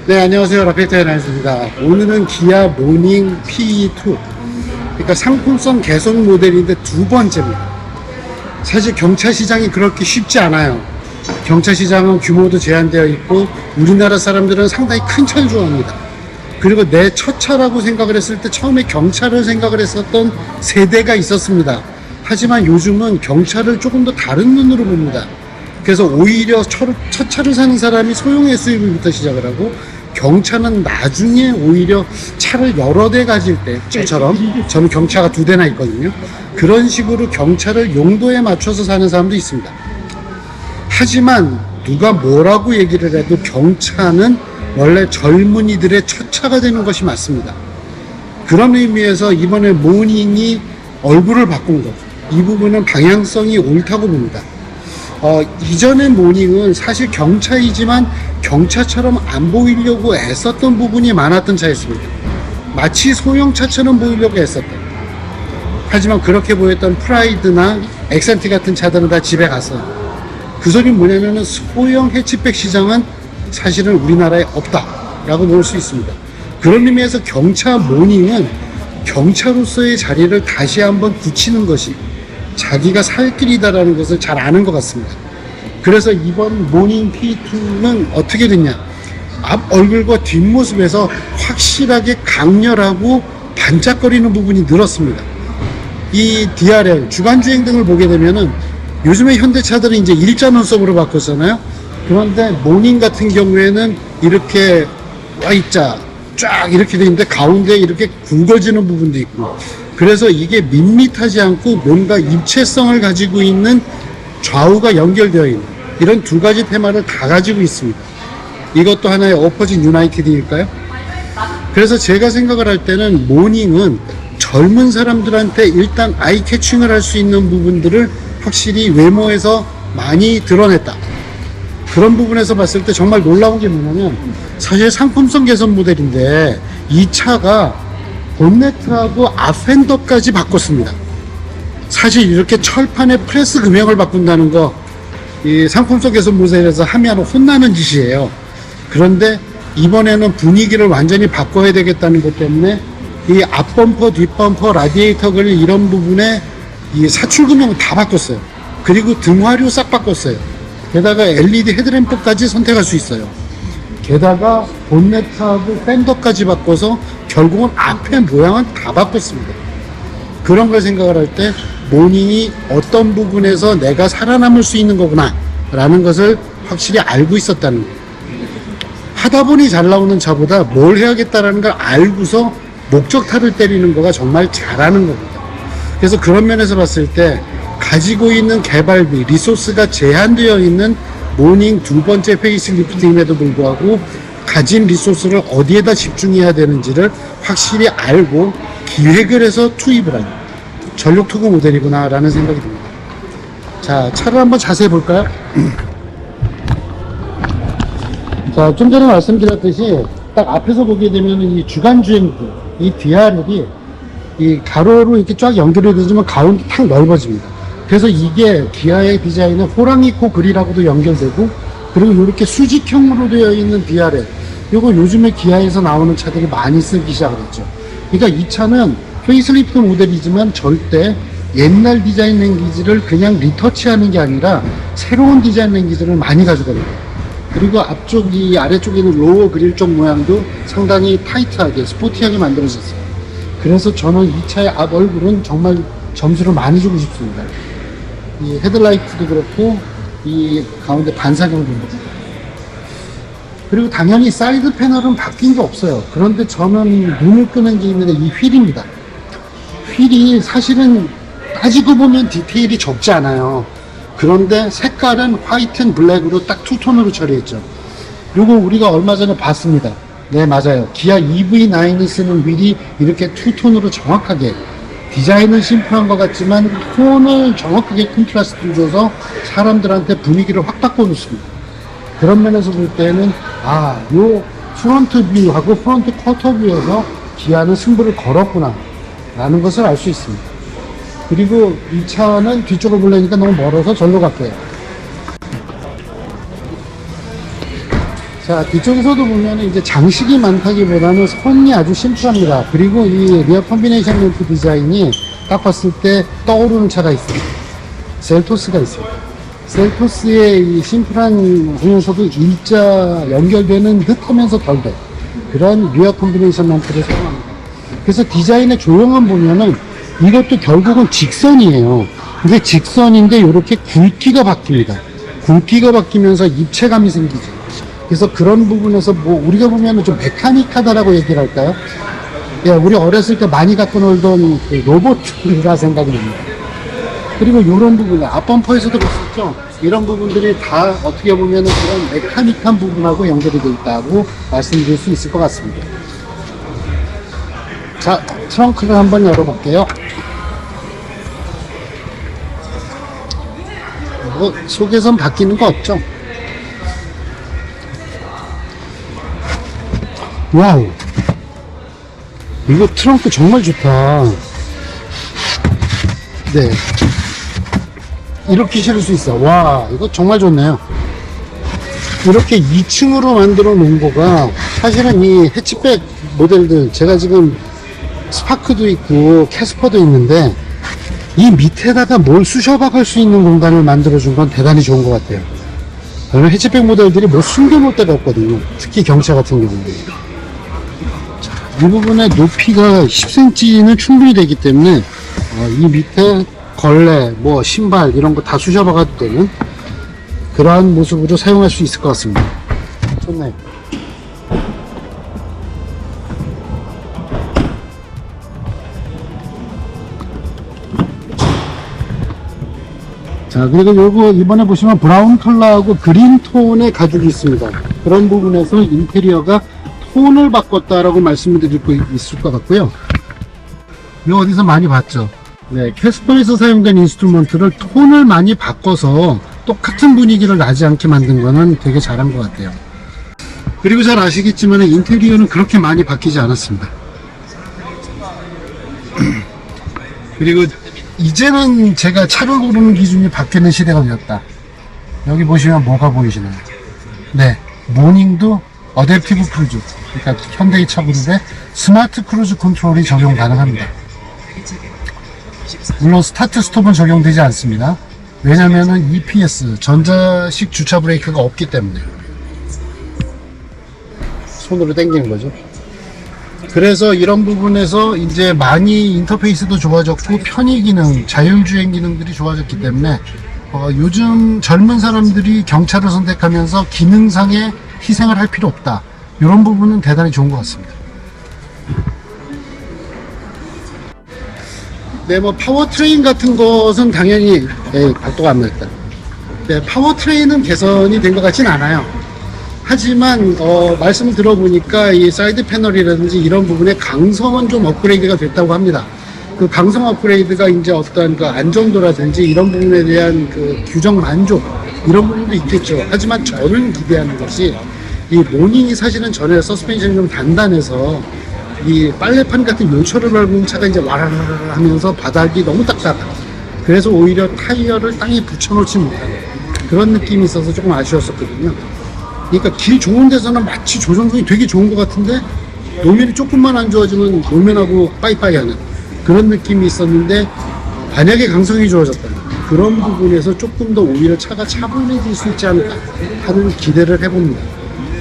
네, 안녕하세요. 라페이트 나이스입니다. 오늘은 기아 모닝 PE2. 그러니까 상품성 개선 모델인데 두 번째입니다. 사실 경차 시장이 그렇게 쉽지 않아요. 경차 시장은 규모도 제한되어 있고 우리나라 사람들은 상당히 큰 차를 좋아합니다. 그리고 내 첫 차라고 생각을 했을 때 처음에 경차를 생각을 했었던 세대가 있었습니다. 하지만 요즘은 경차를 조금 더 다른 눈으로 봅니다. 그래서 오히려 첫 차를 사는 사람이 소형 SUV부터 시작을 하고 경차는 나중에 오히려 차를 여러 대 가질 때, 저처럼 저는 경차가 2대나 있거든요. 그런 식으로 경차를 용도에 맞춰서 사는 사람도 있습니다. 하지만 누가 뭐라고 얘기를 해도 경차는 원래 젊은이들의 첫 차가 되는 것이 맞습니다. 그런 의미에서 이번에 모닝이 얼굴을 바꾼 것, 이 부분은 방향성이 옳다고 봅니다. 이전의 모닝은 사실 경차이지만 경차처럼 안 보이려고 애썼던 부분이 많았던 차였습니다. 마치 소형차처럼 보이려고 애썼던. 하지만 그렇게 보였던 프라이드나 엑센트 같은 차들은 다 집에 갔어요. 그 소리는 뭐냐면은 소형 해치백 시장은 사실은 우리나라에 없다라고 볼 수 있습니다. 그런 의미에서 경차 모닝은 경차로서의 자리를 다시 한번 굳히는 것이 자기가 살 길이다라는 것을 잘 아는 것 같습니다. 그래서 이번 모닝 P2는 어떻게 됐냐, 앞 얼굴과 뒷모습에서 확실하게 강렬하고 반짝거리는 부분이 늘었습니다. 이 DRL 주간주행 등을 보게 되면은 요즘에 현대차들은 이제 일자 눈썹으로 바꿨잖아요. 그런데 모닝 같은 경우에는 이렇게 Y자 쫙 이렇게 돼 있는데 가운데 이렇게 굵어지는 부분도 있고, 그래서 이게 밋밋하지 않고 뭔가 입체성을 가지고 있는 좌우가 연결되어 있는 이런 두 가지 테마를 다 가지고 있습니다. 이것도 하나의 엎어진 유나이티드일까요? 그래서 제가 생각을 할 때는 모닝은 젊은 사람들한테 일단 아이 캐칭을 할 수 있는 부분들을 확실히 외모에서 많이 드러냈다. 그런 부분에서 봤을 때 정말 놀라운 게 뭐냐면, 사실 상품성 개선 모델인데 이 차가 본네트하고 앞펜더까지 바꿨습니다. 사실 이렇게 철판에 프레스 금형을 바꾼다는 거, 이 상품성 개선 모델에서 하면 혼나는 짓이에요. 그런데 이번에는 분위기를 완전히 바꿔야 되겠다는 것 때문에 이 앞범퍼, 뒷범퍼, 라디에이터 그릴 이런 부분에 이 사출 금형을 다 바꿨어요. 그리고 등화류 싹 바꿨어요. 게다가 LED 헤드램프까지 선택할 수 있어요. 게다가 본네트하고 팬더까지 바꿔서 결국은 앞에 모양은 다 바꿨습니다. 그런 걸 생각을 할 때 모닝이 어떤 부분에서 내가 살아남을 수 있는 거구나 라는 것을 확실히 알고 있었다는 거예요. 하다 보니 잘 나오는 차보다 뭘 해야겠다라는 걸 알고서 목적타를 때리는 거가 정말 잘하는 겁니다. 그래서 그런 면에서 봤을 때 가지고 있는 개발비, 리소스가 제한되어 있는 모닝 두 번째 페이스리프트임에도 불구하고 가진 리소스를 어디에다 집중해야 되는지를 확실히 알고 기획을 해서 투입을 하는 전력 투구 모델이구나 라는 생각이 듭니다. 자, 차를 한번 자세히 볼까요? 자, 좀 전에 말씀드렸듯이 딱 앞에서 보게 되면 이 주간주행도, 이 DRL이 이 가로로 이렇게 쫙 연결이 되지만 가운데 탁 넓어집니다. 그래서 이게 기아의 디자인은 호랑이 코 그릴하고도 연결되고, 그리고 이렇게 수직형으로 되어 있는 DRL, 이거 요즘에 기아에서 나오는 차들이 많이 쓰기 시작을 했죠. 그러니까 이 차는 페이스리프트 모델이지만 절대 옛날 디자인 랭귀지를 그냥 리터치하는 게 아니라 새로운 디자인 랭귀지를 많이 가져갑니다. 그리고 앞쪽이 아래쪽에 있는 로어 그릴 쪽 모양도 상당히 타이트하게 스포티하게 만들어졌어요. 그래서 저는 이 차의 앞 얼굴은 정말 점수를 많이 주고 싶습니다. 이 헤드라이트도 그렇고 이 가운데 반사경도 그렇고, 그리고 당연히 사이드 패널은 바뀐 게 없어요. 그런데 저는 눈을 끄는 게 있는데 이 휠입니다. 휠이 사실은 따지고 보면 디테일이 적지 않아요. 그런데 색깔은 화이트 앤 블랙으로 딱 투톤으로 처리했죠. 요거 우리가 얼마 전에 봤습니다. 네, 맞아요. 기아 EV9이 쓰는 휠이 이렇게 투톤으로 정확하게, 디자인은 심플한 것 같지만 톤을 정확하게 컨트라스트를 줘서 사람들한테 분위기를 확 바꿔놓습니다. 그런 면에서 볼 때는 요 프론트 뷰하고 프론트 쿼터 뷰에서 기아는 승부를 걸었구나 라는 것을 알 수 있습니다. 그리고 이 차는 뒤쪽을 보려니까 너무 멀어서 절로 갈게요. 자, 뒤쪽에서도 보면 이제 장식이 많다기보다는 선이 아주 심플합니다. 그리고 이 리어 컨비네이션 램프 디자인이 딱 봤을 때 떠오르는 차가 있습니다. 셀토스가 있습니다. 셀토스의 이 심플한 하면서도 일자 연결되는 듯 하면서 덜 돼. 그런 리어 컨비네이션 램프를 사용합니다. 그래서 디자인의 조형을 보면은 이것도 결국은 직선이에요. 근데 직선인데 이렇게 굵기가 바뀝니다. 굵기가 바뀌면서 입체감이 생기죠. 그래서 그런 부분에서 뭐 우리가 보면은 좀 메카닉하다라고 얘기를 할까요? 예, 우리 어렸을 때 많이 갖고 놀던 그 로봇이라 생각이 납니다. 그리고 이런 부분, 앞범퍼에서도 봤었죠? 이런 부분들이 다 어떻게 보면은 그런 메카닉한 부분하고 연결이 되어 있다고 말씀드릴 수 있을 것 같습니다. 자, 트렁크를 한번 열어볼게요. 뭐, 속에선 바뀌는 거 없죠? 와우, 이거 트렁크 정말 좋다. 네, 이렇게 실을 수 있어. 와, 이거 정말 좋네요. 이렇게 2층으로 만들어 놓은 거가 사실은 이 해치백 모델들, 제가 지금 스파크도 있고 캐스퍼도 있는데 이 밑에다가 뭘 쑤셔 박을 수 있는 공간을 만들어 준 건 대단히 좋은 것 같아요. 저는 해치백 모델들이 뭐 숨겨 놓을 데가 없거든요. 특히 경차 같은 경우는. 이 부분의 높이가 10cm는 충분히 되기 때문에 이 밑에 걸레, 뭐 신발 이런 거 다 쑤셔박아도 되는 그러한 모습으로 사용할 수 있을 것 같습니다. 좋네요. 자, 그리고 요거 이번에 보시면 브라운 컬러하고 그린 톤의 가죽이 있습니다. 그런 부분에서 인테리어가 톤을 바꿨다라고 말씀을 드릴 수 있을 것 같고요. 이거 어디서 많이 봤죠? 네, 캐스퍼에서 사용된 인스트루먼트를 톤을 많이 바꿔서 똑같은 분위기를 나지 않게 만든 거는 되게 잘한 것 같아요. 그리고 잘 아시겠지만 인테리어는 그렇게 많이 바뀌지 않았습니다. 그리고 이제는 제가 차를 고르는 기준이 바뀌는 시대가 되었다. 여기 보시면 뭐가 보이시나요? 네, 모닝도 어댑티브 크루즈, 그러니까 현대의 차 그룹에 스마트 크루즈 컨트롤이 적용 가능합니다. 물론 스타트 스톱은 적용되지 않습니다. 왜냐면은 EPS, 전자식 주차 브레이크가 없기 때문에 손으로 당기는 거죠. 그래서 이런 부분에서 이제 많이 인터페이스도 좋아졌고 편의 기능, 자율주행 기능들이 좋아졌기 때문에 요즘 젊은 사람들이 경차를 선택하면서 기능상의 희생을 할 필요 없다. 이런 부분은 대단히 좋은 것 같습니다. 네, 뭐 파워트레인 같은 것은 당연히 각도가 안 맞다. 네, 파워트레인은 개선이 된 것 같진 않아요. 하지만 말씀을 들어보니까 이 사이드 패널이라든지 이런 부분의 강성은 좀 업그레이드가 됐다고 합니다. 그 강성 업그레이드가 이제 어떤 그 안정도라든지 이런 부분에 대한 그 규정 만족 이런 부분도 있겠죠. 하지만 저는 기대하는 것이 이 모닝이 사실은 전에 서스펜션이 좀 단단해서 이 빨래판 같은 요철을 밟은 차가 이제 와라라라 하면서 바닥이 너무 딱딱하다. 그래서 오히려 타이어를 땅에 붙여놓지 못하는 그런 느낌이 있어서 조금 아쉬웠었거든요. 그러니까 길 좋은 데서는 마치 조정성이 되게 좋은 것 같은데 노면이 조금만 안 좋아지면 노면하고 빠이빠이 하는 그런 느낌이 있었는데 만약에 강성이 좋아졌다면 그런 부분에서 조금 더 오히려 차가 차분해질 수 있지 않을까 하는 기대를 해봅니다.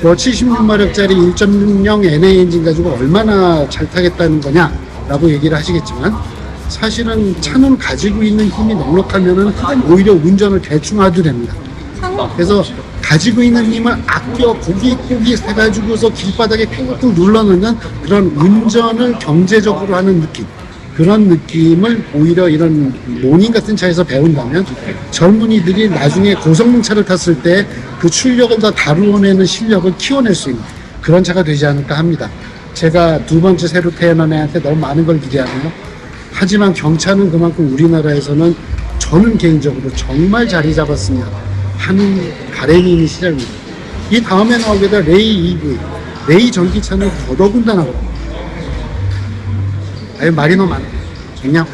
76마력짜리 1.6 NA 엔진 가지고 얼마나 잘 타겠다는 거냐 라고 얘기를 하시겠지만 사실은 차는 가지고 있는 힘이 넉넉하면 오히려 운전을 대충 해도 됩니다. 그래서 가지고 있는 힘을 아껴 고깃고깃 해가지고서 길바닥에 꾹꾹 눌러넣는 그런 운전을 경제적으로 하는 느낌, 그런 느낌을 오히려 이런 모닝 같은 차에서 배운다면 젊은이들이 나중에 고성능 차를 탔을 때 그 출력을 다 다루어내는 실력을 키워낼 수 있는 그런 차가 되지 않을까 합니다. 제가 두 번째 새로 태어난 애한테 너무 많은 걸 기대하네요. 하지만 경차는 그만큼 우리나라에서는 저는 개인적으로 정말 자리 잡았으면 하는 바람이 있는 시장입니다. 이 다음에 나오게 될 레이 EV, 레이 전기차는 더더군다나 아유 말이 너무 많아. 그냥